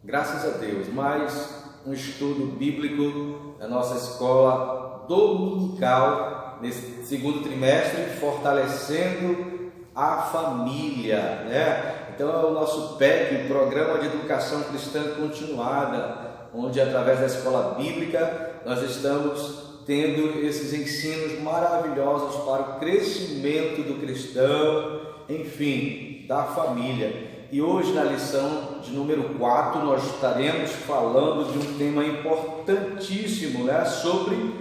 Graças a Deus, mais um estudo bíblico da nossa escola dominical nesse segundo trimestre, fortalecendo a família, né? Então é o nosso PEC, o Programa de Educação Cristã Continuada, onde através da escola bíblica nós estamos tendo esses ensinos maravilhosos para o crescimento do cristão, enfim, da família. E hoje, na lição de número 4, nós estaremos falando de um tema importantíssimo, né? Sobre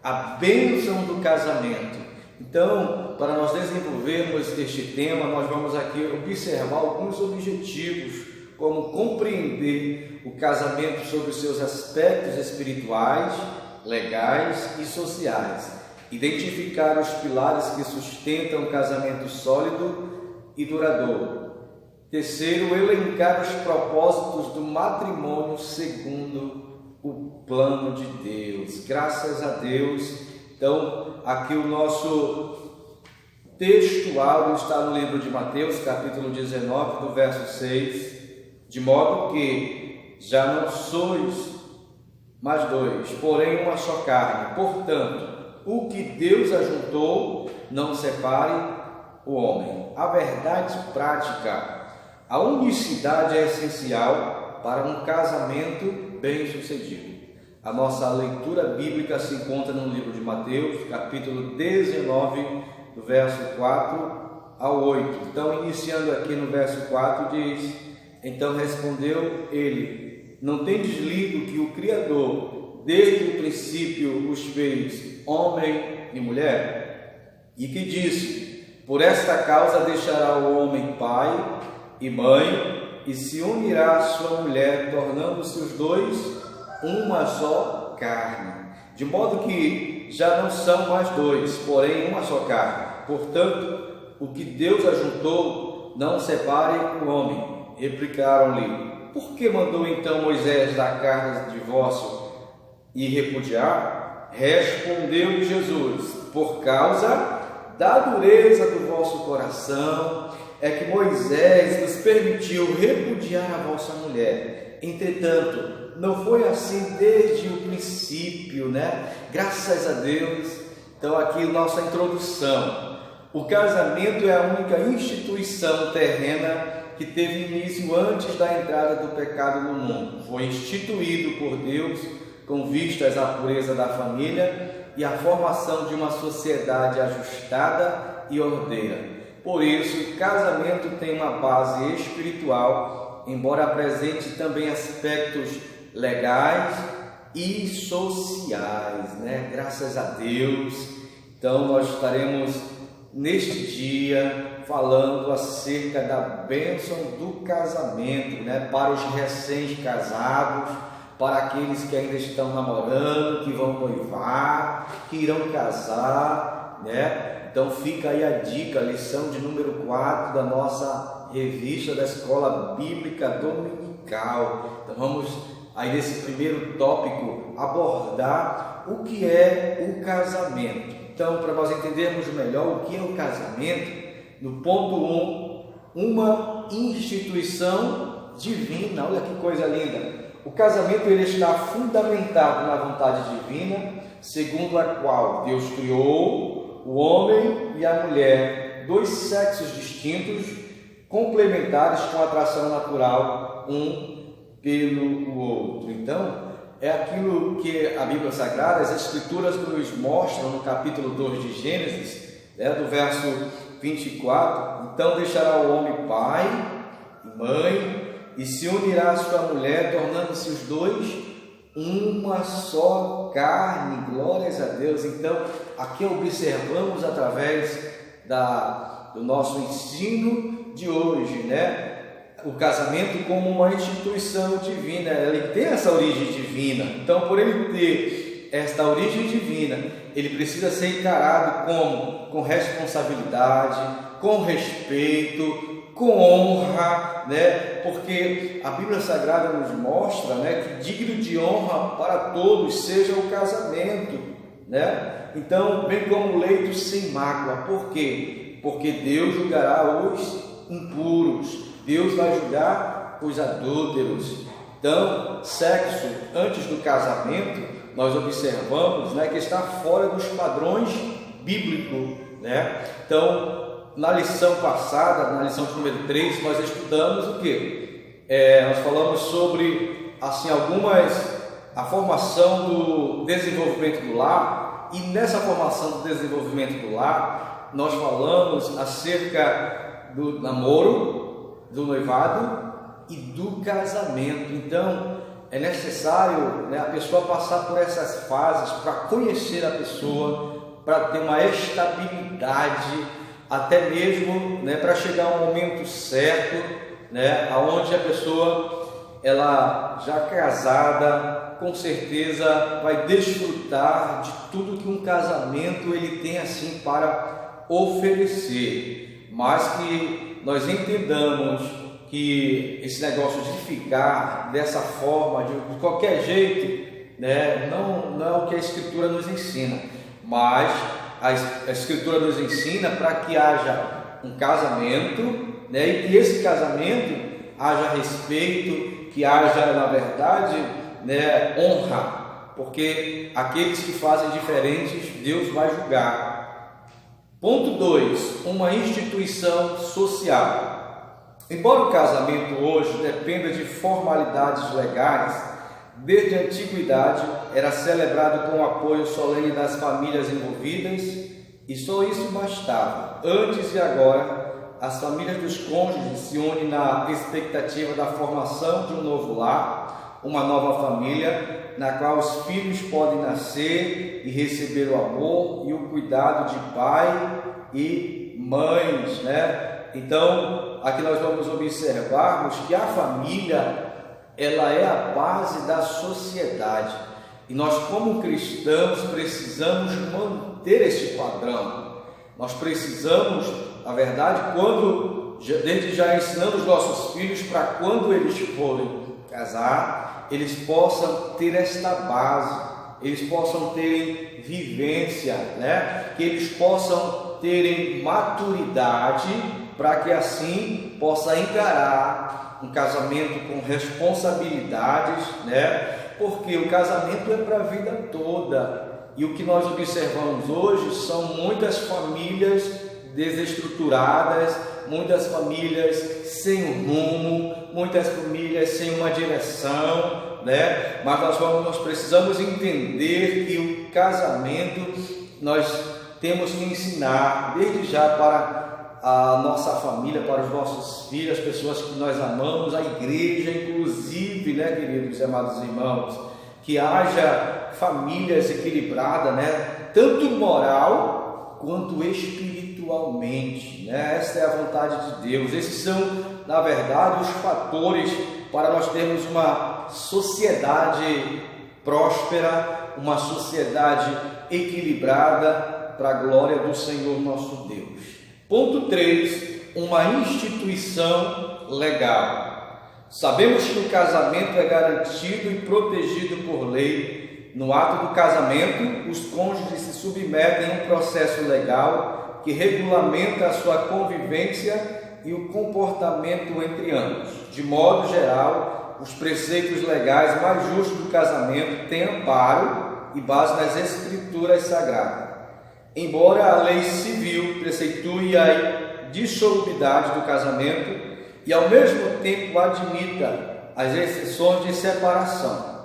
a bênção do casamento. Então, para nós desenvolvermos este tema, nós vamos aqui observar alguns objetivos, como compreender o casamento sob os seus aspectos espirituais, legais e sociais, identificar os pilares que sustentam um casamento sólido e duradouro. Terceiro, elencar os propósitos do matrimônio segundo o plano de Deus. Graças a Deus. Então, aqui o nosso textual está no livro de Mateus, capítulo 19, do verso 6, de modo que já não sois mais dois, porém uma só carne. Portanto, o que Deus ajuntou, não separe o homem. A verdade prática. A unicidade é essencial para um casamento bem-sucedido. A nossa leitura bíblica se encontra no livro de Mateus, capítulo 19, do verso 4 ao 8. Então, iniciando aqui no verso 4, diz: Então respondeu ele: Não tendes lido que o Criador, desde o princípio, os fez homem e mulher? E que disse: Por esta causa deixará o homem pai e mãe, e se unirá à sua mulher, tornando-se os dois uma só carne. De modo que já não são mais dois, porém uma só carne. Portanto, o que Deus ajuntou, não separe o homem. Replicaram-lhe: Por que mandou então Moisés dar carta de divórcio e repudiar? Respondeu Jesus: Por causa da dureza do vosso coração é que Moisés nos permitiu repudiar a vossa mulher. Entretanto, não foi assim desde o princípio, né? Graças a Deus. Então aqui nossa introdução. O casamento é a única instituição terrena que teve início antes da entrada do pecado no mundo. Foi instituído por Deus com vistas à pureza da família e à formação de uma sociedade ajustada e ordeira. Por isso, o casamento tem uma base espiritual, embora apresente também aspectos legais e sociais, né? Graças a Deus. Então, nós estaremos neste dia falando acerca da bênção do casamento, né? Para os recém-casados, para aqueles que ainda estão namorando, que vão noivar, que irão casar, né? Então fica aí a dica, a lição de número 4 da nossa revista da Escola Bíblica Dominical. Então vamos aí nesse primeiro tópico abordar o que é o casamento. Então, para nós entendermos melhor o que é o casamento, no ponto 1, uma instituição divina. Olha que coisa linda! O casamento ele está fundamentado na vontade divina, segundo a qual Deus criou o homem e a mulher, dois sexos distintos, complementares com atração natural um pelo outro. Então, é aquilo que a Bíblia Sagrada, as Escrituras nos mostram no capítulo 2 de Gênesis, do verso 24. Então deixará o homem pai e mãe, e se unirá à sua mulher, tornando-se os dois uma só carne. Glórias a Deus. Então, aqui observamos através do nosso ensino de hoje, né? O casamento como uma instituição divina. Ele tem essa origem divina. Então, por ele ter esta origem divina, ele precisa ser encarado com responsabilidade, com respeito, com honra, né? Porque a Bíblia Sagrada nos mostra, né, que digno de honra para todos seja o casamento, né? Então, bem como o leito sem mácula. Por quê? Porque Deus julgará os impuros, Deus vai julgar os adúlteros. Então, sexo antes do casamento, nós observamos, né, que está fora dos padrões bíblicos, né? Então, na lição passada, na lição de número 3, nós estudamos o quê? Nós falamos sobre, assim, a formação do desenvolvimento do lar, e nessa formação do desenvolvimento do lar, nós falamos acerca do namoro, do noivado e do casamento. Então, é necessário, né, a pessoa passar por essas fases para conhecer a pessoa, para ter uma estabilidade, até mesmo, né, para chegar ao momento certo, né, aonde a pessoa, ela já casada, com certeza vai desfrutar de tudo que um casamento ele tem assim para oferecer, mas que nós entendamos que esse negócio de ficar dessa forma, de qualquer jeito, né, não é o que a Escritura nos ensina, mas a Escritura nos ensina para que haja um casamento, né, e que esse casamento haja respeito, que haja, na verdade, né, honra, porque aqueles que fazem diferentes, Deus vai julgar. Ponto 2, uma instituição social. Embora o casamento hoje dependa de formalidades legais, desde a antiguidade era celebrado com o apoio solene das famílias envolvidas, e só isso bastava. Antes e agora, as famílias dos cônjuges se unem na expectativa da formação de um novo lar, uma nova família, na qual os filhos podem nascer e receber o amor e o cuidado de pai e mães, né? Então, aqui nós vamos observarmos que a família, ela é a base da sociedade, e nós como cristãos precisamos manter esse padrão. Nós precisamos, na verdade, desde já ensinando os nossos filhos para quando eles forem casar, eles possam ter esta base, eles possam terem vivência, né? Que eles possam terem maturidade, para que assim possa encarar um casamento com responsabilidades, né? Porque o casamento é para a vida toda, e o que nós observamos hoje são muitas famílias desestruturadas, muitas famílias sem rumo, muitas famílias sem uma direção, né? Mas nós precisamos entender que o casamento nós temos que ensinar desde já para a nossa família, para os nossos filhos, as pessoas que nós amamos, a igreja, inclusive, né, queridos e amados irmãos, que haja famílias equilibradas, né, tanto moral quanto espiritualmente, né? Essa é a vontade de Deus. Esses são, na verdade, os fatores para nós termos uma sociedade próspera, uma sociedade equilibrada para a glória do Senhor nosso Deus. Ponto 3, uma instituição legal. Sabemos que o casamento é garantido e protegido por lei. No ato do casamento, os cônjuges se submetem a um processo legal que regulamenta a sua convivência e o comportamento entre ambos. De modo geral, os preceitos legais mais justos do casamento têm amparo e base nas Escrituras Sagradas. Embora a lei civil preceitue a dissolubilidade do casamento e ao mesmo tempo admita as exceções de separação,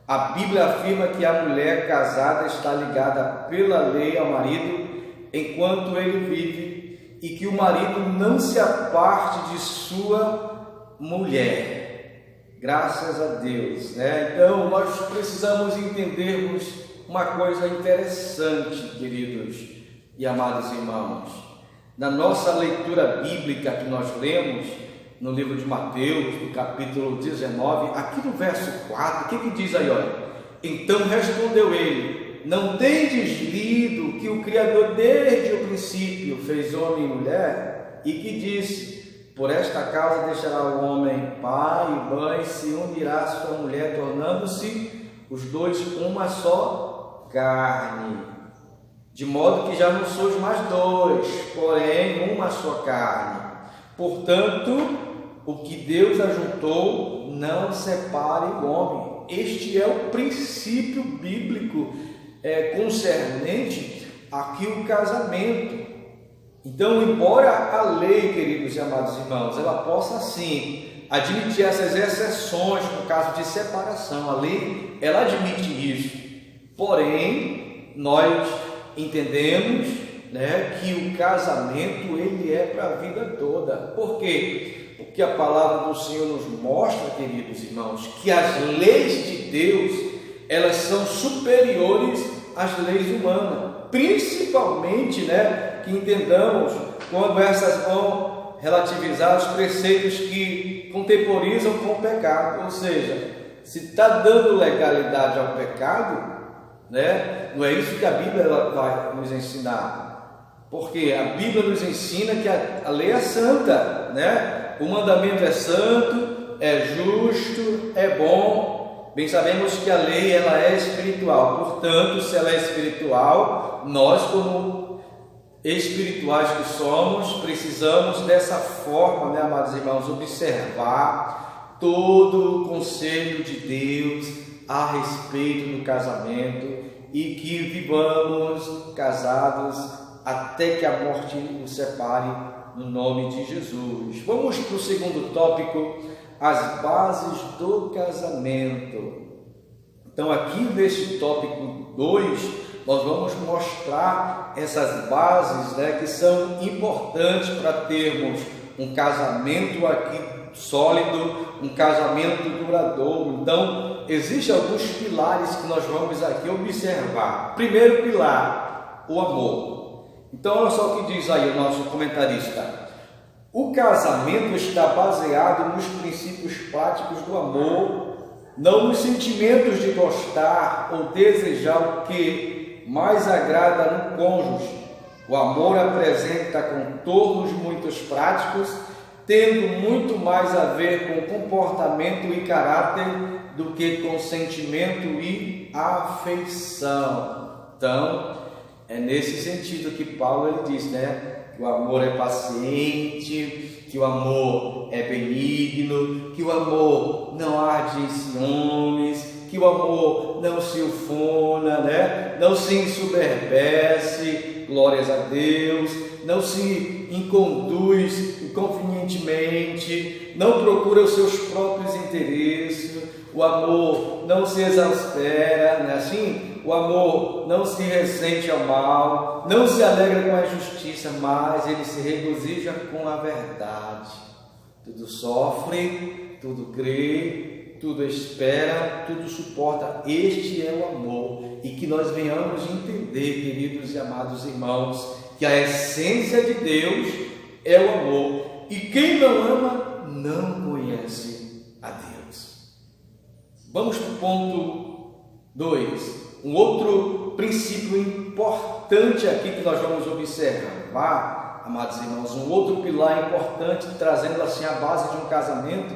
a Bíblia afirma que a mulher casada está ligada pela lei ao marido enquanto ele vive e que o marido não se aparte de sua mulher. Graças a Deus, né? Então nós precisamos entendermos uma coisa interessante, queridos e amados irmãos. Na nossa leitura bíblica que nós lemos no livro de Mateus, no capítulo 19, aqui no verso 4, o que diz aí? Olha, então respondeu ele: não tendes lido que o Criador desde o princípio fez homem e mulher, e que disse: por esta causa deixará o homem pai e mãe, se unirá a sua mulher, tornando-se os dois uma só carne, de modo que já não sois mais dois, porém uma só carne. Portanto, o que Deus ajuntou, não separe o homem. Este é o princípio bíblico concernente aqui o casamento. Então, embora a lei, queridos e amados irmãos, ela possa sim admitir essas exceções no caso de separação, a lei ela admite isso. Porém, nós entendemos, né, que o casamento ele é para a vida toda. Por quê? Porque a palavra do Senhor nos mostra, queridos irmãos, que as leis de Deus elas são superiores às leis humanas, principalmente, né, que entendamos quando essas vão relativizar os preceitos que contemporizam com o pecado, ou seja, se está dando legalidade ao pecado, né, não é isso que a Bíblia vai nos ensinar, porque a Bíblia nos ensina que a lei é santa, né? O mandamento é santo, é justo, é bom. Bem sabemos que a lei ela é espiritual, portanto, se ela é espiritual, nós como espirituais que somos, precisamos dessa forma, né, amados irmãos, observar todo o conselho de Deus a respeito do casamento e que vivamos casados até que a morte nos separe no nome de Jesus. Vamos para o segundo tópico, as bases do casamento. Então aqui neste tópico 2, nós vamos mostrar essas bases, né, que são importantes para termos um casamento aqui sólido, um casamento duradouro. Então, existem alguns pilares que nós vamos aqui observar. Primeiro pilar, o amor. Então, olha só o que diz aí o nosso comentarista. O casamento está baseado nos princípios práticos do amor, não nos sentimentos de gostar ou desejar o que mais agrada no cônjuge. O amor apresenta contornos muito práticos, tendo muito mais a ver com comportamento e caráter do que com sentimento e afeição. Então, é nesse sentido que Paulo ele diz, né? Que o amor é paciente, que o amor é benigno, que o amor não arde em ciúmes, que o amor não se ufana, né? Não se ensoberbece, glórias a Deus, não se inconduz inconvenientemente, não procura os seus próprios interesses, o amor não se exaspera, não é assim? O amor não se ressente ao mal, não se alegra com a injustiça, mas ele se regozija com a verdade. Tudo sofre, tudo crê, tudo espera, tudo suporta. Este é o amor. E que nós venhamos entender, queridos e amados irmãos, que a essência de Deus é o amor. E quem não ama, não conhece a Deus. Vamos para o ponto 2. Um outro princípio importante aqui que nós vamos observar, amados irmãos, um outro pilar importante, trazendo assim a base de um casamento,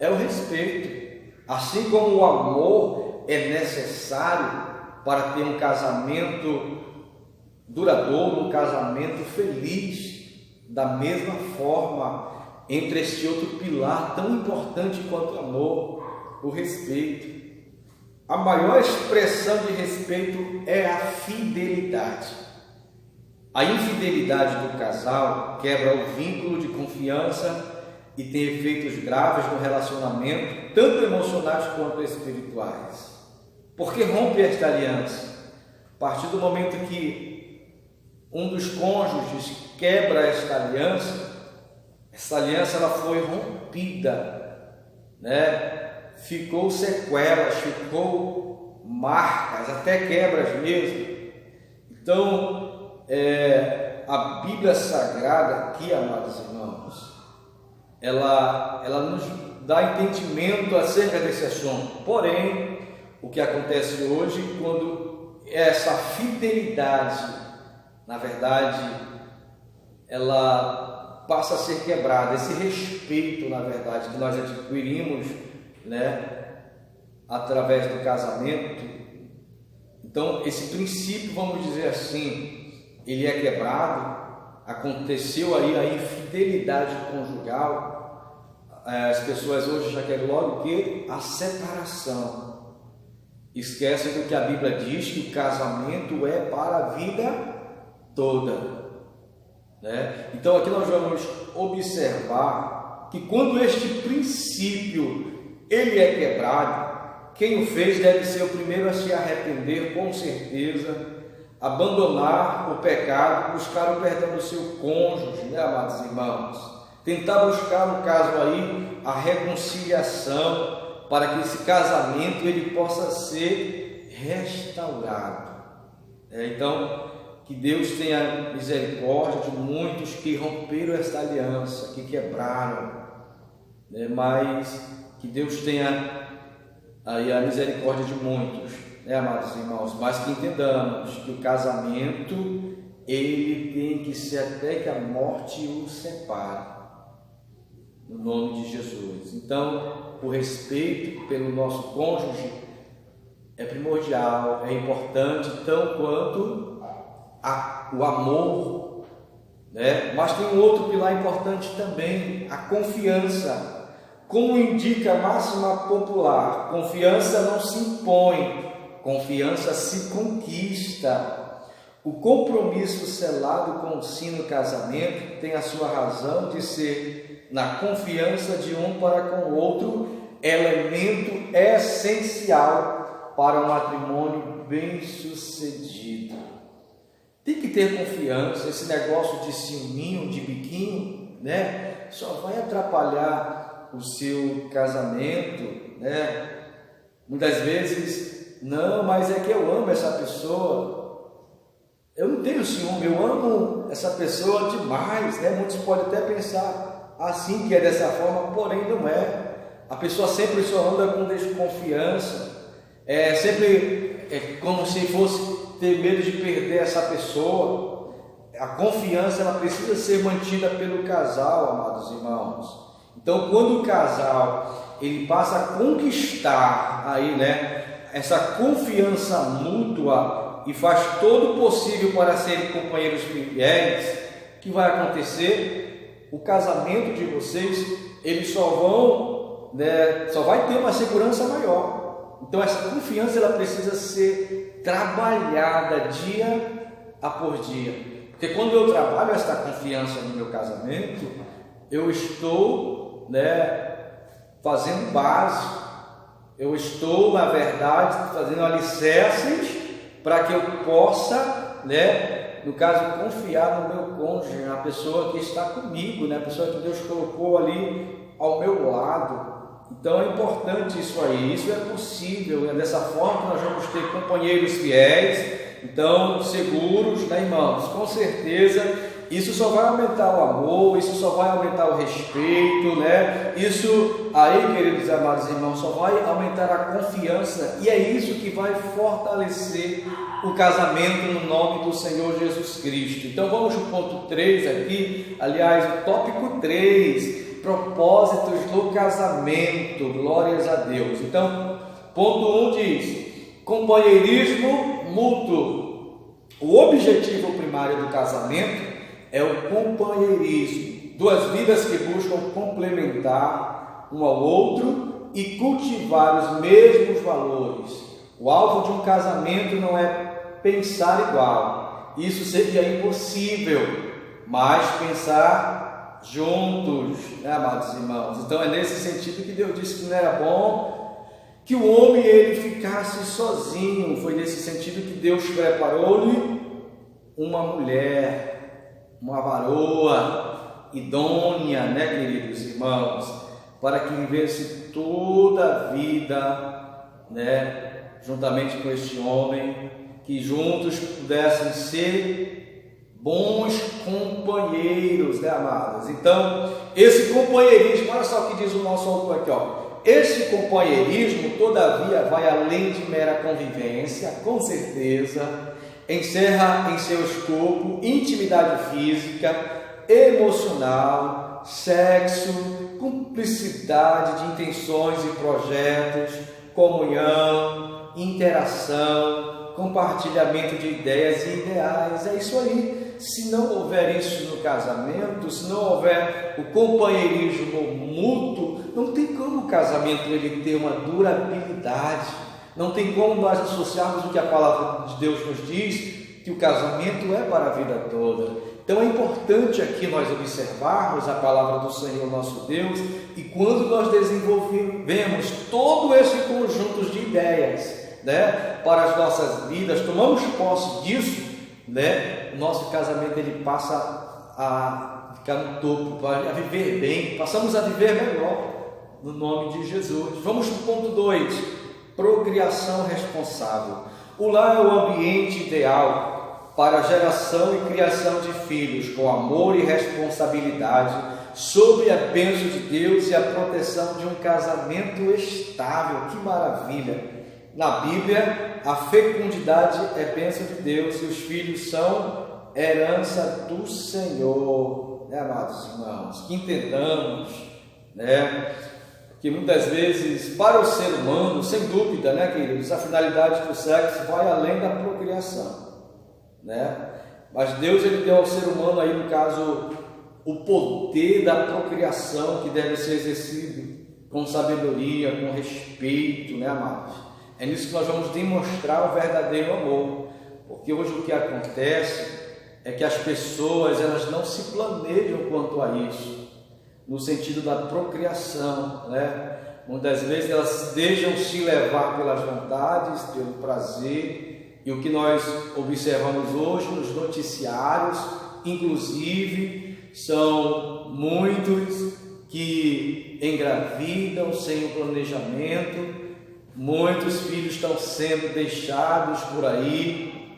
é o respeito. Assim como o amor é necessário para ter um casamento duradouro, um casamento feliz, da mesma forma, entre este outro pilar tão importante quanto o amor, o respeito. A maior expressão de respeito é a fidelidade. A infidelidade do casal quebra o vínculo de confiança e tem efeitos graves no relacionamento, tanto emocionais quanto espirituais. Porque rompe esta aliança? A partir do momento que um dos cônjuges quebra esta aliança, essa aliança ela foi rompida, né? Ficou sequelas, ficou marcas, até quebras mesmo. Então, a Bíblia Sagrada aqui, amados irmãos, ela nos dá entendimento acerca desse assunto. Porém, o que acontece hoje, quando essa fidelidade, na verdade, ela passa a ser quebrada, esse respeito, na verdade, que nós adquirimos, né, através do casamento. Então esse princípio, vamos dizer assim, ele é quebrado. Aconteceu aí a infidelidade conjugal, as pessoas hoje já querem logo o quê? A separação. Esquecem do que a Bíblia diz, que o casamento é para a vida toda, né? Então aqui nós vamos observar que quando este princípio ele é quebrado, quem o fez deve ser o primeiro a se arrepender, com certeza, abandonar o pecado, buscar o perdão do seu cônjuge, né, amados irmãos? Tentar buscar, no caso aí, a reconciliação, para que esse casamento ele possa ser restaurado. Então, que Deus tenha misericórdia de muitos que romperam esta aliança, que quebraram, né? Mas que Deus tenha aí a misericórdia de muitos, né, amados irmãos? Mas que entendamos que o casamento ele tem que ser até que a morte o separe, no nome de Jesus. Então, o respeito pelo nosso cônjuge é primordial, é importante, tão quanto o amor, né? Mas tem um outro pilar importante também, a confiança. Como indica a máxima popular, confiança não se impõe, confiança se conquista. O compromisso selado com o sim no casamento tem a sua razão de ser na confiança de um para com o outro, elemento essencial para um matrimônio bem-sucedido. Tem que ter confiança. Esse negócio de ciúminho, de biquinho, né, só vai atrapalhar o seu casamento, né? Muitas vezes, não, mas é que eu amo essa pessoa. Eu não tenho ciúme, eu amo essa pessoa demais, né? Muitos podem até pensar assim, que é dessa forma, porém não é. A pessoa sempre só anda com desconfiança, sempre como se fosse ter medo de perder essa pessoa. A confiança ela precisa ser mantida pelo casal, amados irmãos. Então, quando o casal ele passa a conquistar aí, né, essa confiança mútua e faz todo o possível para serem companheiros fiéis, o que vai acontecer? O casamento de vocês, eles só vai ter uma segurança maior. Então essa confiança ela precisa ser trabalhada dia após dia. Porque quando eu trabalho essa confiança no meu casamento, eu estou, fazendo base, eu estou, na verdade, fazendo alicerces para que eu possa, no caso, confiar no meu cônjuge, na pessoa que está comigo, a pessoa que Deus colocou ali ao meu lado. Então é importante isso aí, isso é possível, é dessa forma que nós vamos ter companheiros fiéis, então seguros, irmãos? Com certeza isso só vai aumentar o amor, isso só vai aumentar o respeito, Isso aí, queridos amados irmãos, só vai aumentar a confiança, e é isso que vai fortalecer o casamento no nome do Senhor Jesus Cristo. Então vamos no ponto 3 aqui, aliás, o tópico 3, propósitos do casamento, glórias a Deus. Então, ponto 1 diz, companheirismo mútuo. O objetivo primário do casamento é o companheirismo, duas vidas que buscam complementar um ao outro e cultivar os mesmos valores. O alvo de um casamento não é pensar igual, isso seria impossível, mas pensar juntos, amados irmãos? Então é nesse sentido que Deus disse que não era bom que o homem ele ficasse sozinho. Foi nesse sentido que Deus preparou-lhe uma mulher, uma varoa idônea, queridos irmãos, para que vivesse toda a vida, juntamente com este homem, que juntos pudessem ser bons companheiros, amados? Então, esse companheirismo, olha só o que diz o nosso autor aqui, esse companheirismo, todavia, vai além de mera convivência, com certeza, encerra em seu escopo intimidade física, emocional, sexo, cumplicidade de intenções e projetos, comunhão, interação, compartilhamento de ideias e ideais. É isso aí. Se não houver isso no casamento, se não houver o companheirismo mútuo, não tem como o casamento ele ter uma durabilidade. Não tem como nós associarmos o que a palavra de Deus nos diz, que o casamento é para a vida toda. Então é importante aqui nós observarmos a palavra do Senhor nosso Deus, e quando nós desenvolvemos todo esse conjunto de ideias, né, para as nossas vidas, tomamos posse disso, né, o nosso casamento ele passa a ficar no topo, a viver bem, passamos a viver melhor, no nome de Jesus. Vamos para o ponto 2, procriação responsável. O lar é o ambiente ideal para a geração e criação de filhos, com amor e responsabilidade, sob a bênção de Deus e a proteção de um casamento estável. Que maravilha! Na Bíblia, a fecundidade é bênção de Deus e os filhos são herança do Senhor, né, amados irmãos? Que entendamos, né, que muitas vezes, para o ser humano, sem dúvida, né, queridos, a finalidade do sexo vai além da procriação, né? Mas Deus ele deu ao ser humano aí, no caso, o poder da procriação, que deve ser exercido com sabedoria, com respeito, né, amados? É nisso que nós vamos demonstrar o verdadeiro amor, porque hoje o que acontece é que as pessoas elas não se planejam quanto a isso, no sentido da procriação, né? Muitas vezes elas deixam se levar pelas vontades, pelo prazer, e o que nós observamos hoje nos noticiários, inclusive, são muitos que engravidam sem o planejamento, muitos filhos estão sendo deixados por aí,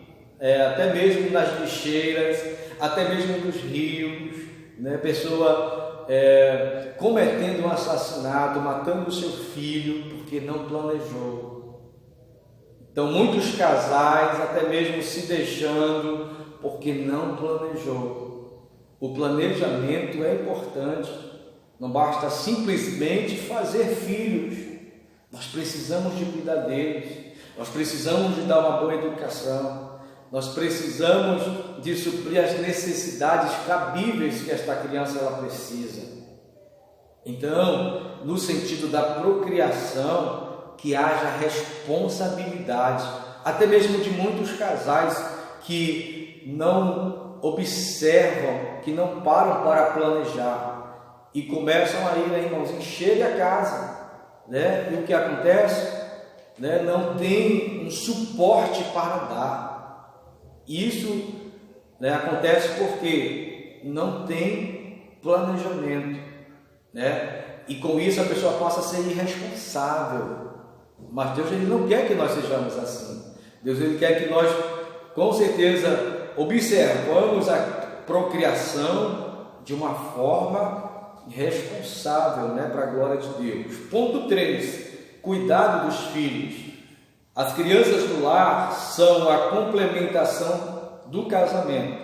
até mesmo nas lixeiras, até mesmo nos rios, né? Pessoa cometendo um assassinato, matando o seu filho porque não planejou. Então muitos casais até mesmo se deixando porque não planejou. O planejamento é importante, não basta simplesmente fazer filhos, nós precisamos de cuidar deles, nós precisamos de dar uma boa educação, nós precisamos de suprir as necessidades cabíveis que esta criança ela precisa. Então, no sentido da procriação, que haja responsabilidade, até mesmo de muitos casais que não observam, que não param para planejar e começam a ir, né, irmãos, encher a casa, né? E o que acontece? Né? Não tem um suporte para dar. Isso, né, acontece porque não tem planejamento, né? E com isso a pessoa passa a ser irresponsável. Mas Deus ele não quer que nós sejamos assim. Deus ele quer que nós, com certeza, observamos a procriação de uma forma responsável, né, para a glória de Deus. Ponto 3, cuidado dos filhos. As crianças do lar são a complementação do casamento,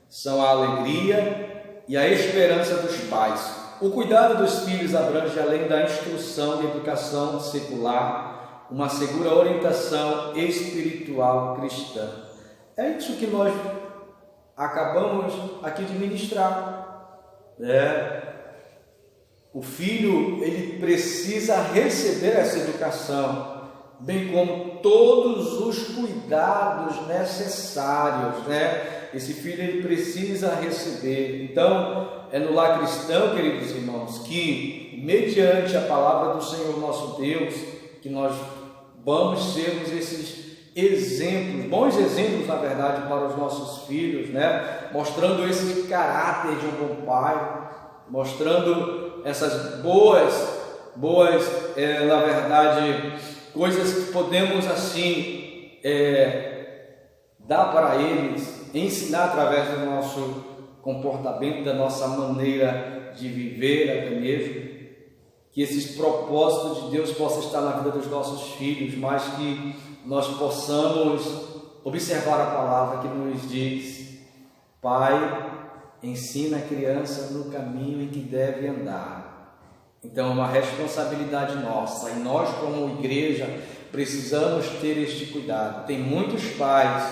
são a alegria e a esperança dos pais. O cuidado dos filhos abrange, além da instrução e educação secular, uma segura orientação espiritual cristã. É isso que nós acabamos aqui de ministrar, né? O filho ele precisa receber essa educação, bem como todos os cuidados necessários, né? Esse filho ele precisa receber. Então, é no lar cristão, queridos irmãos, que mediante a palavra do Senhor nosso Deus, que nós vamos sermos esses exemplos, bons exemplos, na verdade, para os nossos filhos, né? Mostrando esse caráter de um bom pai, mostrando essas boas, na verdade, coisas que podemos assim dar para eles, ensinar através do nosso comportamento, da nossa maneira de viver, até mesmo que esses propósitos de Deus possam estar na vida dos nossos filhos, mas que nós possamos observar a palavra que nos diz: Pai, ensina a criança no caminho em que deve andar. Então é uma responsabilidade nossa, e nós como igreja precisamos ter este cuidado. Tem muitos pais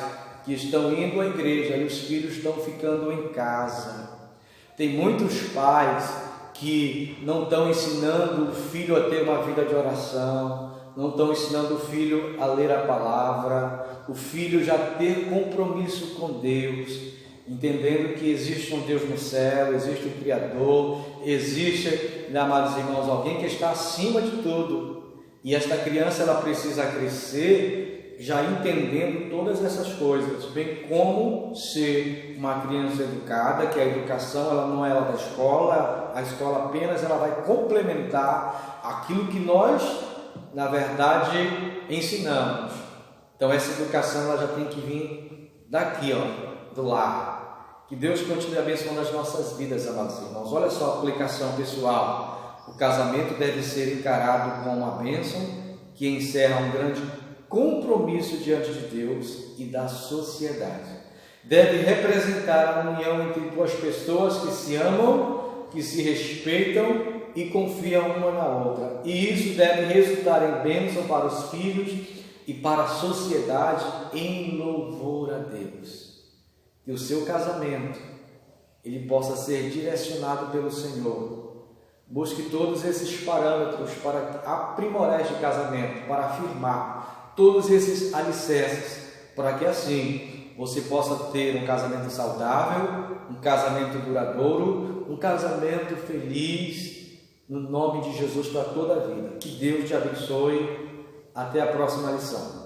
que estão indo à igreja e os filhos estão ficando em casa. Tem muitos pais que não estão ensinando o filho a ter uma vida de oração, não estão ensinando o filho a ler a palavra, o filho já ter compromisso com Deus, entendendo que existe um Deus no céu, existe um Criador, existe, amados irmãos, alguém que está acima de tudo, e esta criança ela precisa crescer já entendendo todas essas coisas, bem como ser uma criança educada, que a educação ela não é da escola, a escola apenas ela vai complementar aquilo que nós, na verdade, ensinamos. Então essa educação ela já tem que vir daqui, do lar. Que Deus continue abençoando as nossas vidas, amados irmãos. Olha só a aplicação pessoal. O casamento deve ser encarado como uma bênção que encerra um grande compromisso diante de Deus e da sociedade. Deve representar a união entre duas pessoas que se amam, que se respeitam e confiam uma na outra. E isso deve resultar em bênção para os filhos e para a sociedade em louvor a Deus. Que o seu casamento ele possa ser direcionado pelo Senhor. Busque todos esses parâmetros para aprimorar este casamento, para afirmar todos esses alicerces, para que assim você possa ter um casamento saudável, um casamento duradouro, um casamento feliz, no nome de Jesus para toda a vida. Que Deus te abençoe. Até a próxima lição.